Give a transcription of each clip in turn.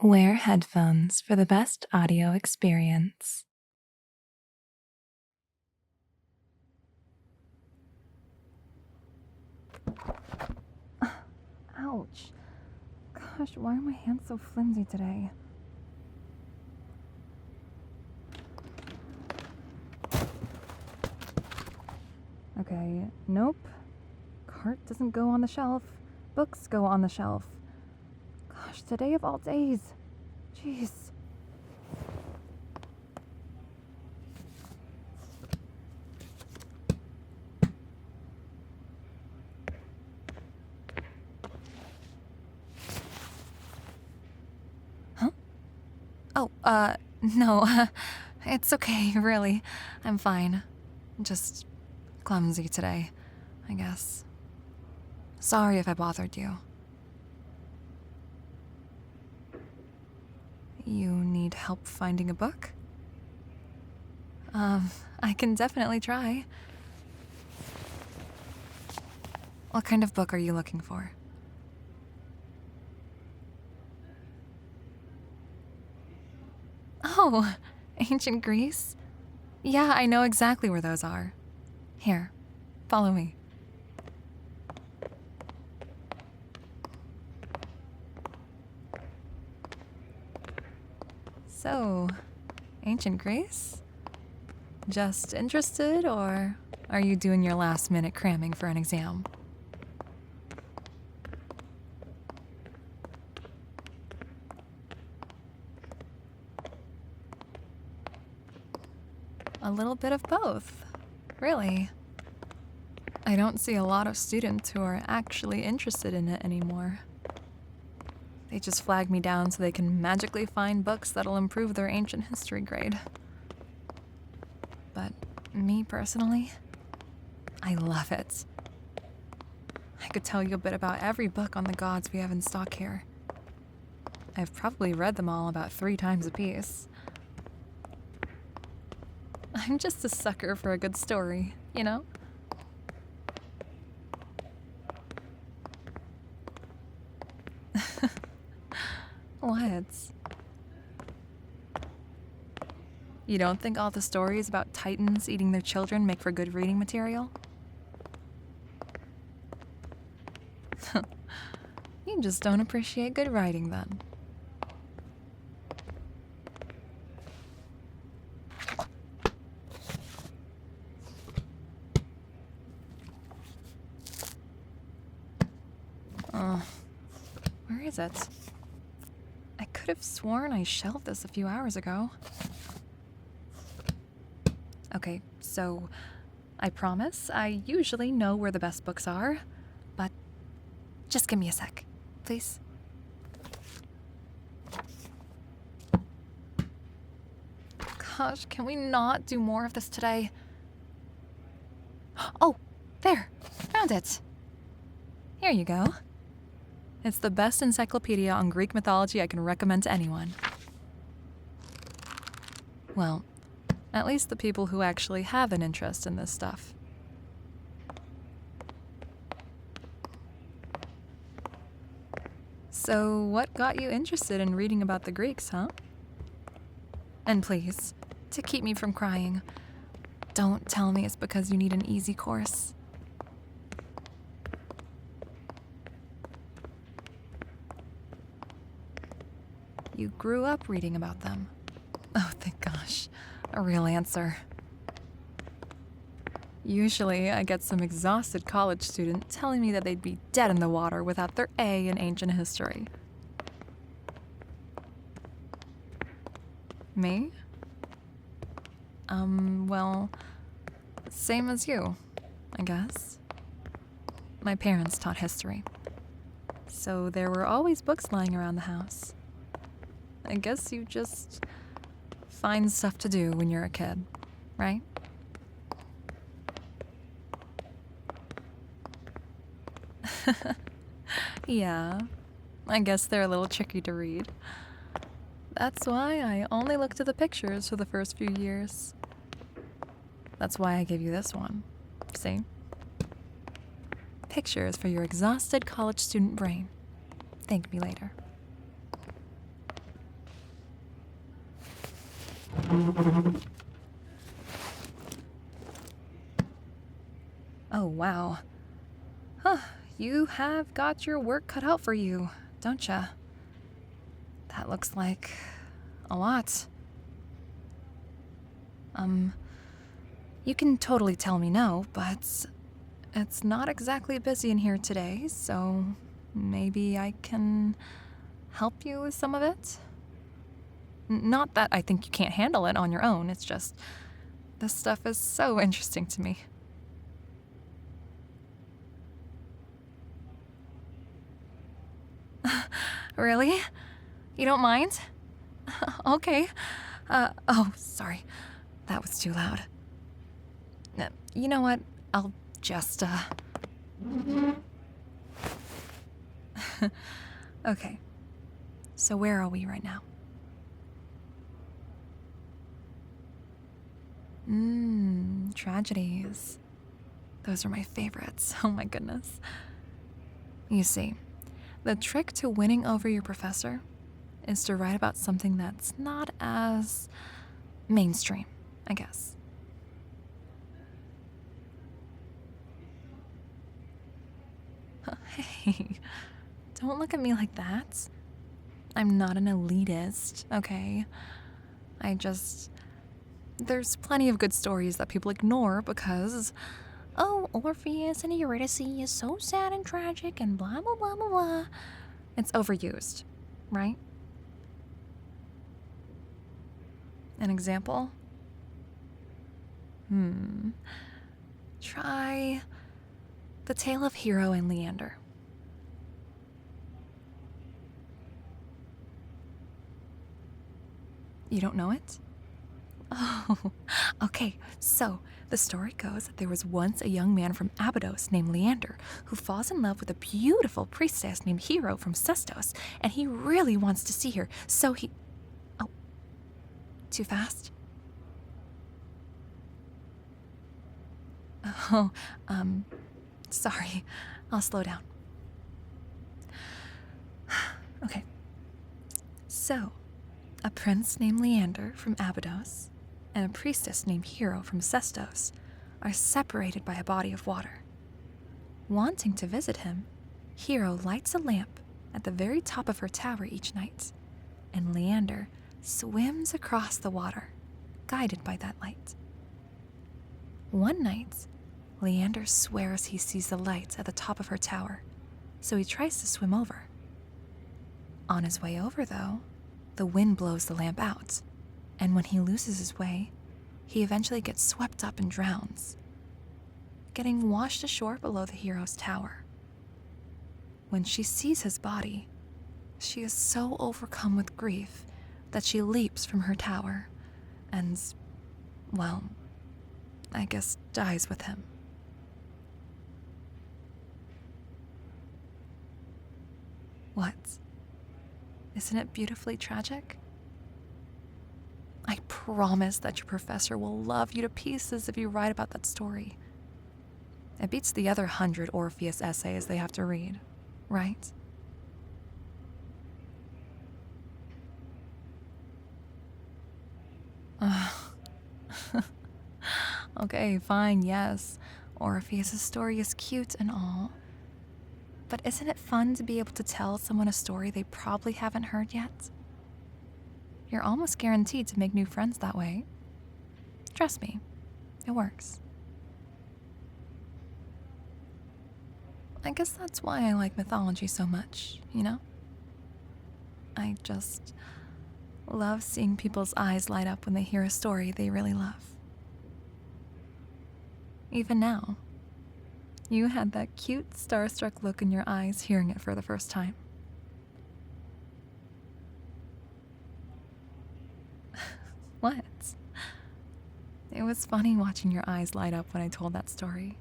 Wear headphones for the best audio experience. Ouch. Gosh, why are my hands so flimsy today? Okay, nope. Cart doesn't go on the shelf. Books go on the shelf. Gosh, today of all days. Jeez. Huh? Oh, no. It's okay, really. I'm fine. Just clumsy today, I guess. Sorry if I bothered you. You need help finding a book? I can definitely try. What kind of book are you looking for? Oh, ancient Greece? Yeah, I know exactly where those are. Here, follow me. So, ancient Greece? Just interested, or are you doing your last-minute cramming for an exam? A little bit of both, really. I don't see a lot of students who are actually interested in it anymore. They just flag me down so they can magically find books that'll improve their ancient history grade. But me personally, I love it. I could tell you a bit about every book on the gods we have in stock here. I've probably read them all about 3 times apiece. I'm just a sucker for a good story, you know? What? You don't think all the stories about titans eating their children make for good reading material? You just don't appreciate good writing, then. Where is it? I could have sworn I shelved this a few hours ago. Okay, so I promise I usually know where the best books are, but just give me a sec, please. Gosh, can we not do more of this today? Oh, there, found it. Here you go. It's the best encyclopedia on Greek mythology I can recommend to anyone. Well, at least the people who actually have an interest in this stuff. So, what got you interested in reading about the Greeks, huh? And please, to keep me from crying, don't tell me it's because you need an easy course. You grew up reading about them. Oh, thank gosh. A real answer. Usually, I get some exhausted college student telling me that they'd be dead in the water without their A in ancient history. Me? Well, same as you, I guess. My parents taught history, so there were always books lying around the house. I guess you just find stuff to do when you're a kid, right? Yeah, I guess they're a little tricky to read. That's why I only looked at the pictures for the first few years. That's why I gave you this one. See? Pictures for your exhausted college student brain. Thank me later. Oh, wow. Huh, you have got your work cut out for you, don't ya? That looks like a lot. You can totally tell me no, but it's not exactly busy in here today, so maybe I can help you with some of it? Not that I think you can't handle it on your own, it's just this stuff is so interesting to me. Really? You don't mind? Okay. Oh, sorry. That was too loud. You know what? I'll just, Okay. So where are we right now? Tragedies. Those are my favorites. Oh my goodness. You see, the trick to winning over your professor is to write about something that's not as mainstream, I guess. Hey, don't look at me like that. I'm not an elitist, okay? There's plenty of good stories that people ignore because, oh, Orpheus and Eurydice is so sad and tragic and blah, blah, blah, blah, blah. It's overused, right? An example? Try The Tale of Hero and Leander. You don't know it? Oh, okay. So, the story goes that there was once a young man from Abydos named Leander who falls in love with a beautiful priestess named Hero from Sestos, and he really wants to see her, so he... Oh, too fast? Oh, sorry. I'll slow down. Okay. So, a prince named Leander from Abydos and a priestess named Hero from Sestos are separated by a body of water. Wanting to visit him, Hero lights a lamp at the very top of her tower each night, and Leander swims across the water, guided by that light. One night, Leander swears he sees the lights at the top of her tower, so he tries to swim over. On his way over, though, the wind blows the lamp out, and when he loses his way, he eventually gets swept up and drowns, getting washed ashore below the hero's tower. When she sees his body, she is so overcome with grief that she leaps from her tower and, well, I guess dies with him. What? Isn't it beautifully tragic? I promise that your professor will love you to pieces if you write about that story. It beats the other 100 Orpheus essays they have to read, right? Okay, fine, yes. Orpheus' story is cute and all. But isn't it fun to be able to tell someone a story they probably haven't heard yet? You're almost guaranteed to make new friends that way. Trust me, it works. I guess that's why I like mythology so much, you know? I just love seeing people's eyes light up when they hear a story they really love. Even now, you had that cute, starstruck look in your eyes hearing it for the first time. What? It was funny watching your eyes light up when I told that story.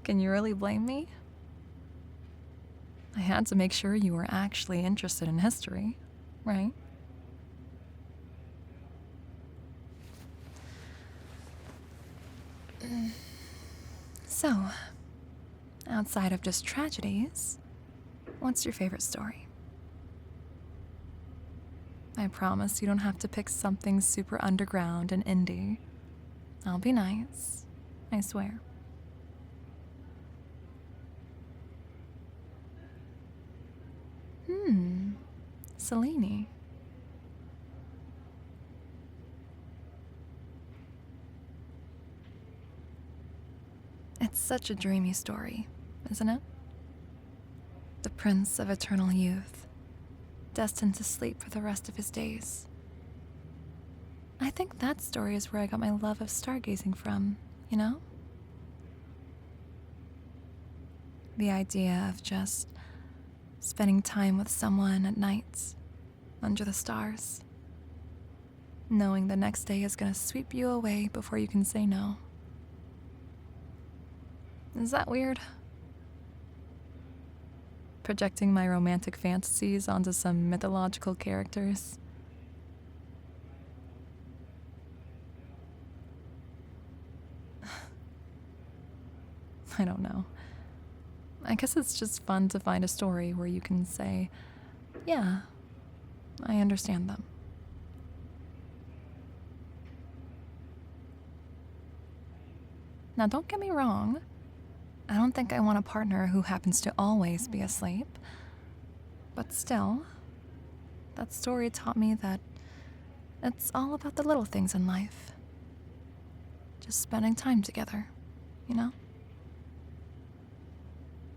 Can you really blame me? I had to make sure you were actually interested in history, right? So, outside of just tragedies, what's your favorite story? I promise you don't have to pick something super underground and indie. I'll be nice. I swear. Selene. It's such a dreamy story, isn't it? The prince of eternal youth, destined to sleep for the rest of his days. I think that story is where I got my love of stargazing from, you know? The idea of just spending time with someone at night, under the stars, knowing the next day is gonna sweep you away before you can say no. Is that weird? Projecting my romantic fantasies onto some mythological characters? I don't know. I guess it's just fun to find a story where you can say, yeah, I understand them. Now, don't get me wrong. I don't think I want a partner who happens to always be asleep. But still, that story taught me that it's all about the little things in life. Just spending time together, you know?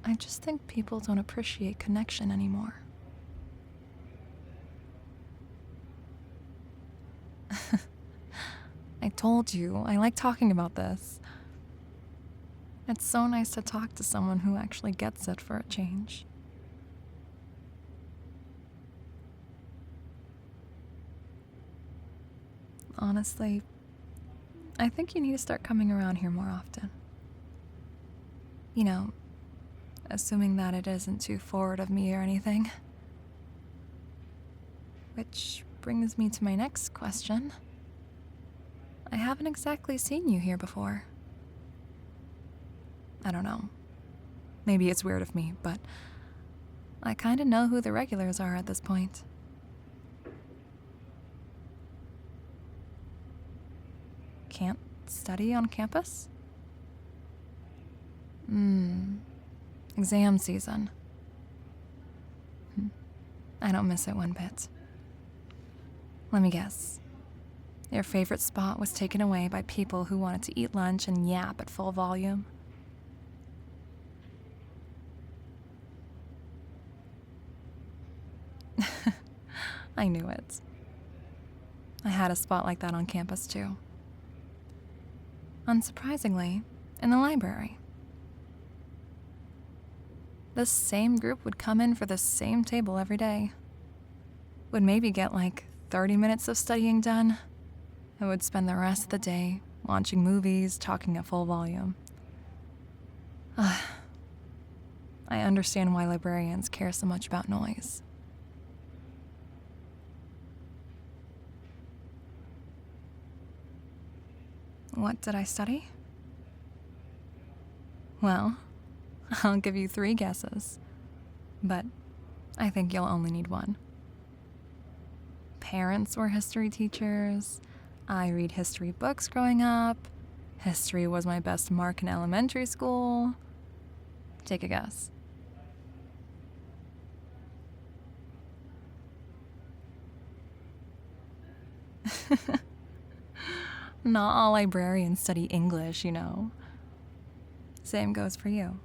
I just think people don't appreciate connection anymore. I told you, I like talking about this. It's so nice to talk to someone who actually gets it for a change. Honestly, I think you need to start coming around here more often. You know, assuming that it isn't too forward of me or anything. Which brings me to my next question. I haven't exactly seen you here before. I don't know. Maybe it's weird of me, but I kinda know who the regulars are at this point. Can't study on campus? Exam season. I don't miss it one bit. Let me guess. Your favorite spot was taken away by people who wanted to eat lunch and yap at full volume. I knew it. I had a spot like that on campus too. Unsurprisingly, in the library. This same group would come in for the same table every day. Would maybe get like 30 minutes of studying done, and would spend the rest of the day watching movies, talking at full volume. I understand why librarians care so much about noise. What did I study? Well, I'll give you 3 guesses, but I think you'll only need one. Parents were history teachers. I read history books growing up. History was my best mark in elementary school. Take a guess. Not all librarians study English, you know. Same goes for you.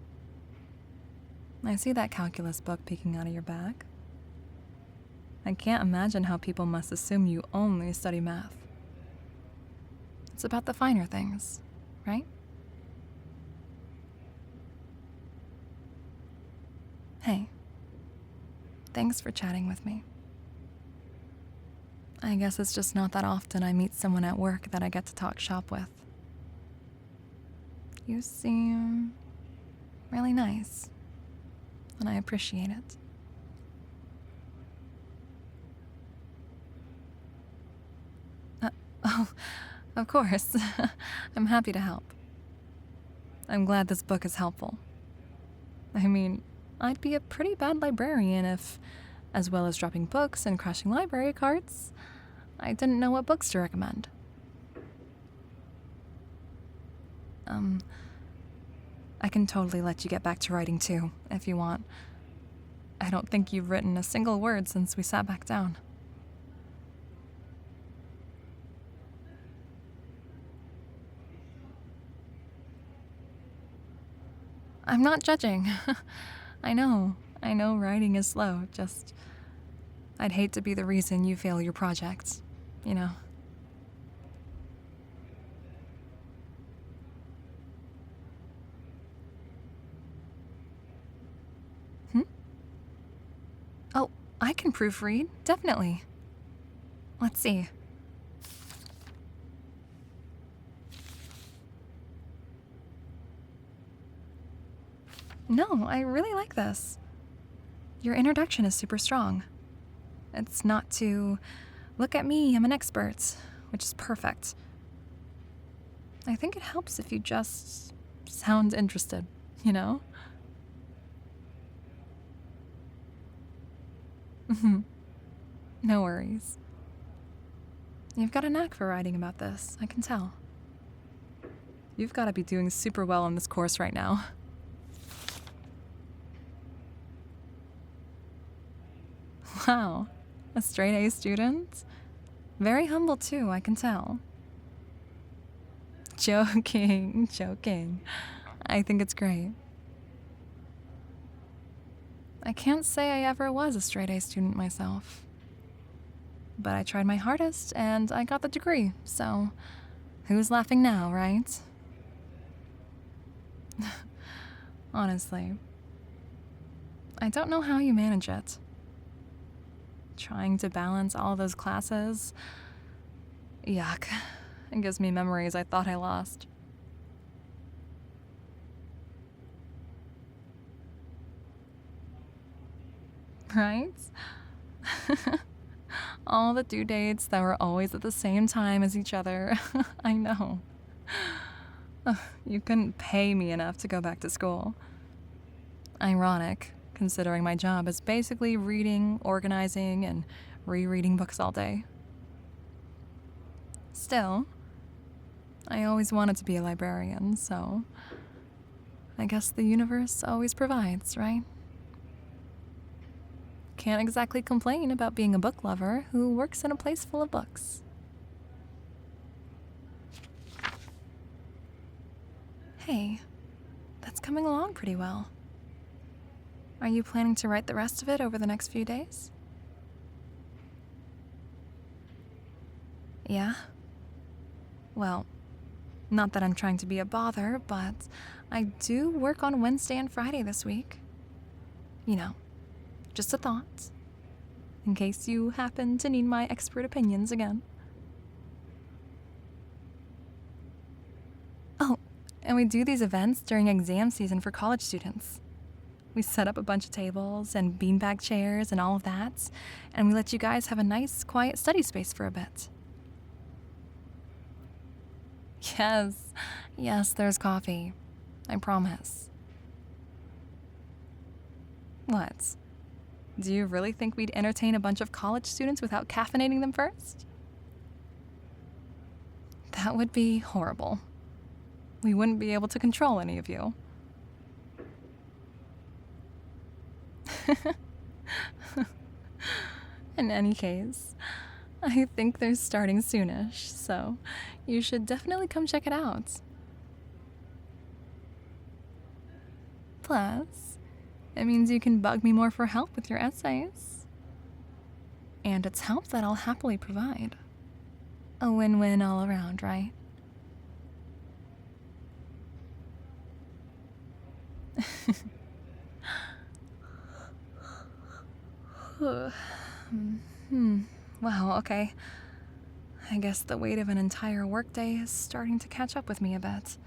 I see that calculus book peeking out of your back. I can't imagine how people must assume you only study math. It's about the finer things, right? Hey, thanks for chatting with me. I guess it's just not that often I meet someone at work that I get to talk shop with. You seem really nice, and I appreciate it. Oh, of course. I'm happy to help. I'm glad this book is helpful. I mean, I'd be a pretty bad librarian if as well as dropping books and crashing library carts, I didn't know what books to recommend. I can totally let you get back to writing too, if you want. I don't think you've written a single word since we sat back down. I'm not judging. I know writing is slow, just I'd hate to be the reason you fail your project, you know? Oh, I can proofread, definitely. Let's see. No, I really like this. Your introduction is super strong. It's not too, look at me, I'm an expert, which is perfect. I think it helps if you just sound interested, you know? No worries. You've got a knack for writing about this, I can tell. You've got to be doing super well in this course right now. Wow, a straight A student? Very humble too, I can tell. Joking. I think it's great. I can't say I ever was a straight A student myself. But I tried my hardest and I got the degree, so who's laughing now, right? Honestly, I don't know how you manage it. Trying to balance all those classes. Yuck. It gives me memories I thought I lost. Right? All the due dates that were always at the same time as each other. I know. You couldn't pay me enough to go back to school. Ironic, considering my job is basically reading, organizing, and rereading books all day. Still, I always wanted to be a librarian, so I guess the universe always provides, right? Can't exactly complain about being a book lover who works in a place full of books. Hey, that's coming along pretty well. Are you planning to write the rest of it over the next few days? Yeah? Well, not that I'm trying to be a bother, but I do work on Wednesday and Friday this week. You know, just a thought, in case you happen to need my expert opinions again. Oh, and we do these events during exam season for college students. We set up a bunch of tables and beanbag chairs and all of that, and we let you guys have a nice, quiet study space for a bit. Yes, there's coffee. I promise. What? Do you really think we'd entertain a bunch of college students without caffeinating them first? That would be horrible. We wouldn't be able to control any of you. In any case, I think they're starting soonish, so you should definitely come check it out. Plus, it means you can bug me more for help with your essays. And it's help that I'll happily provide. A win-win all around, right? Wow, okay. I guess the weight of an entire workday is starting to catch up with me a bit.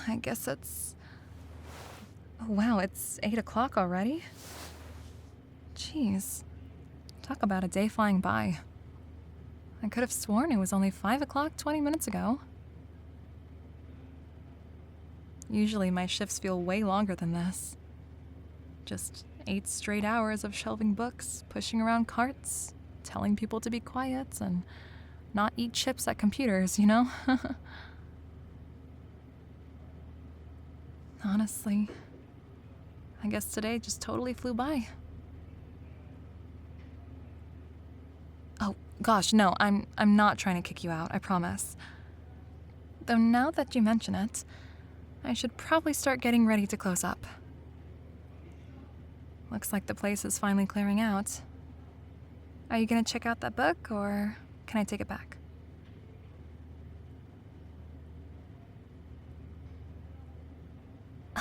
I guess it's... Oh, wow, it's 8 o'clock already? Jeez. Talk about a day flying by. I could have sworn it was only 5 o'clock 20 minutes ago. Usually my shifts feel way longer than this. Just 8 straight hours of shelving books, pushing around carts, telling people to be quiet, and not eat chips at computers, you know? Honestly, I guess today just totally flew by. Oh, gosh, no, I'm not trying to kick you out, I promise. Though now that you mention it, I should probably start getting ready to close up. Looks like the place is finally clearing out. Are you gonna check out that book, or can I take it back?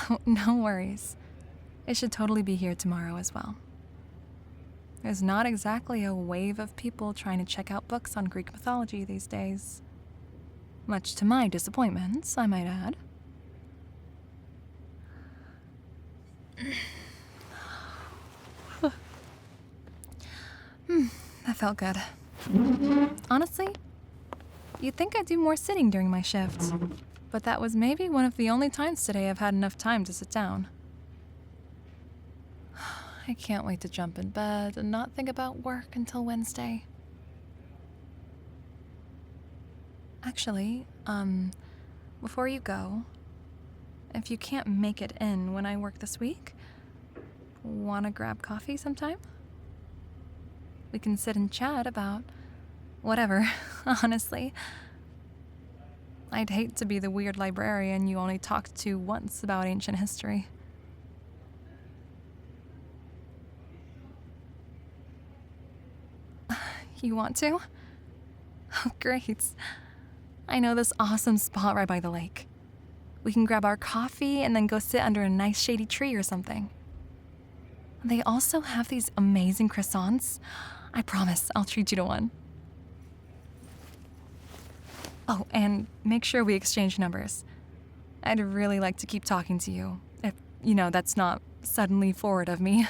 Oh, no worries. It should totally be here tomorrow as well. There's not exactly a wave of people trying to check out books on Greek mythology these days. Much to my disappointment, I might add. That felt good. Honestly, you'd think I'd do more sitting during my shift, but that was maybe one of the only times today I've had enough time to sit down. I can't wait to jump in bed and not think about work until Wednesday. Actually, before you go, if you can't make it in when I work this week, wanna grab coffee sometime? We can sit and chat about whatever, honestly. I'd hate to be the weird librarian you only talked to once about ancient history. You want to? Oh, great. I know this awesome spot right by the lake. We can grab our coffee and then go sit under a nice shady tree or something. They also have these amazing croissants. I promise I'll treat you to one. Oh, and make sure we exchange numbers. I'd really like to keep talking to you, if, that's not suddenly forward of me.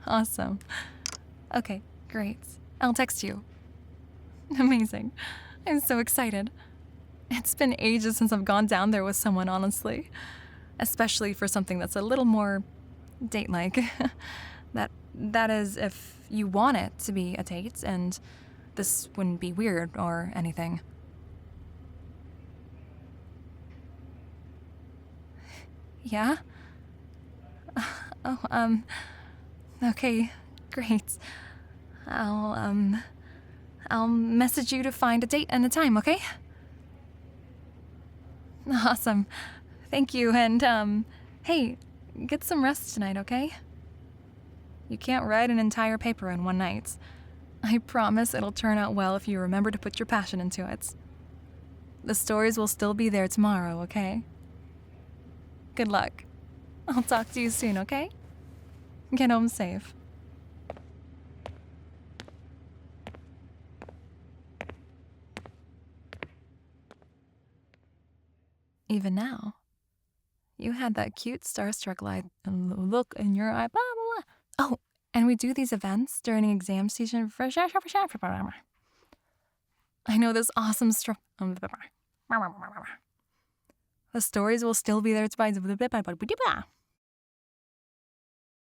Awesome. Okay, great. I'll text you. Amazing. I'm so excited. It's been ages since I've gone down there with someone, honestly. Especially for something that's a little more date-like. That is, if you want it to be a date, and this wouldn't be weird or anything. Yeah? Oh, okay, great. I'll message you to find a date and a time, okay? Awesome. Thank you, and, hey, get some rest tonight, okay? You can't write an entire paper in one night. I promise it'll turn out well if you remember to put your passion into it. The stories will still be there tomorrow, okay? Good luck. I'll talk to you soon, okay? Get home safe. Even now, you had that cute starstruck look in your eye. Blah, blah, blah. Oh, and we do these events during exam season. I know this awesome the stories will still be there by